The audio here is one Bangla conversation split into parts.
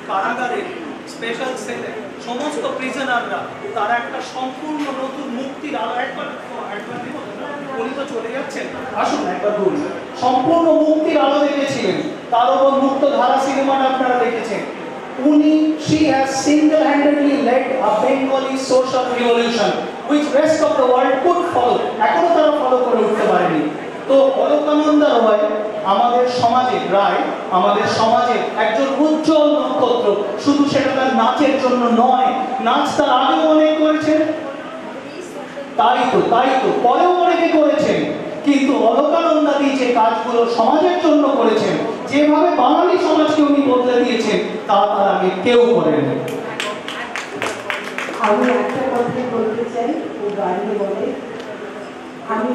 কারাগারে স্পেশাল সেলে সমস্ত প্রিজনাররা তারা একটা সম্পূর্ণ নতুন মুক্তির আলো একবার উনি তো চলে যাচ্ছেন, আসুন একবার বলুন, সম্পূর্ণ মুক্তির আলো দেখেছিলেন। তার উপর মুক্তধারা সিনেমাটা আপনারা দেখেছেন। She has single-handedly led a Bengali social revolution, which rest of the world could follow. এখনো তারা ফলো করে উঠতে পারেনি। তো অলকানন্দা রয় আমাদের সমাজের আমাদের সমাজের একজন উজ্জ্বল নক্ষত্র। শুধু সেটা তার নাচের জন্য নয়, নাচ তার আগেও অনেক করেছেন, তাই তো পরেও অনেকে করেছেন, কিন্তু অলকানন্দাদি যে কাজগুলো সমাজের জন্য করেছেন, যেভাবে বাঙালি সমাজকে উনি বদলে দিয়েছেন, তা তার আগে কেউ করেন। আমি একটা কথা বলতে চাই, ও গাড়ি বলে আমি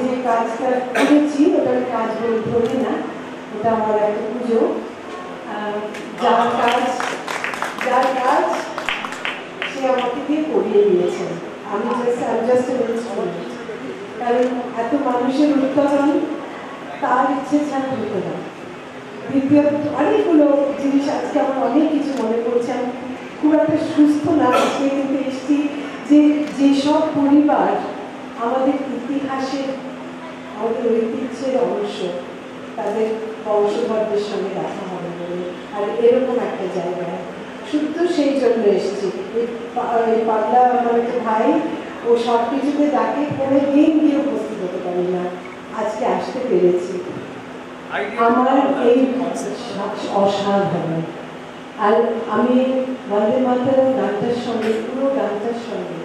যে কাজটা করেছি ওটার কাজ বলি না, ওটা আমার একটা পুজো। যার কাজ সে আমাকে দিয়ে করিয়ে দিয়েছেন, আমি জাস্ট কারণ এত মানুষের উৎপাদন তার ইচ্ছে ছাড়া হতো না। দ্বিতীয়ত অনেকগুলো জিনিস আজকে আমার অনেক কিছু মনে পড়ছে। আমি খুব একটা সুস্থ না আজকে কিন্তু এসছি যেসব পরিবার আমাদের ইতিহাসের আমাদের ঐতিহ্যের অংশ, তাদের বংশধরদের সঙ্গে দেখা হবে বলে, আর এরকম একটা জায়গায় শুধু সেই জন্য এসছি। পাগলা আমার একটা ভাই, ও সব কিছুতে ডাকে, কোনো দিন গিয়ে উপস্থিত হতে পারি না, আজকে আসতে পেরেছি। আমার এই অসাধারণ। আর আমি বন্দে মাতরম গানটার সঙ্গে, পুরো গানটার সঙ্গে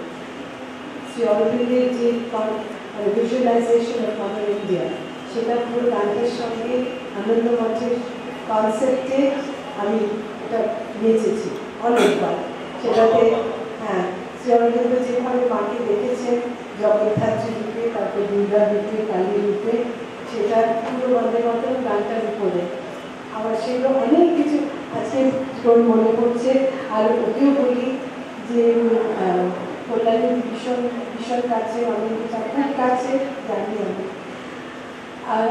শ্রী অরবিন্দের যে ভিজুয়ালাইজেশন অফ মাদার ইন্ডিয়া, সেটা পুরো গানটার সঙ্গে আনন্দ মঠের কনসেপ্টে আমি এটা নেচেছি অনেকবার। সেটাতে শ্রী অরবিন্দ যেভাবে মাকে দেখেছেন জগদ্ধাত্রী রূপে, তারপর দুর্গা রূপে, কালী রূপে, সেটা পুরো বন্দে মাতরম গানটার উপরে আবার সেগুলো অনেক কিছু আজকে তোর মনে পড়ছে। আর ওকেও বলি যে কল্যাণী ভীষণ কাছে, অনেক চাকরির কাছে জানি আমি। আর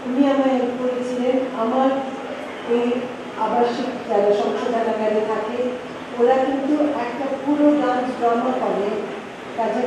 উনি আমায় হেল্প করেছিলেন। আমার এই আবাসিক যারা সংশোধনাগারে থাকে, ওরা কিন্তু একটা পুরো ডান্স ড্রামা করে, কাজে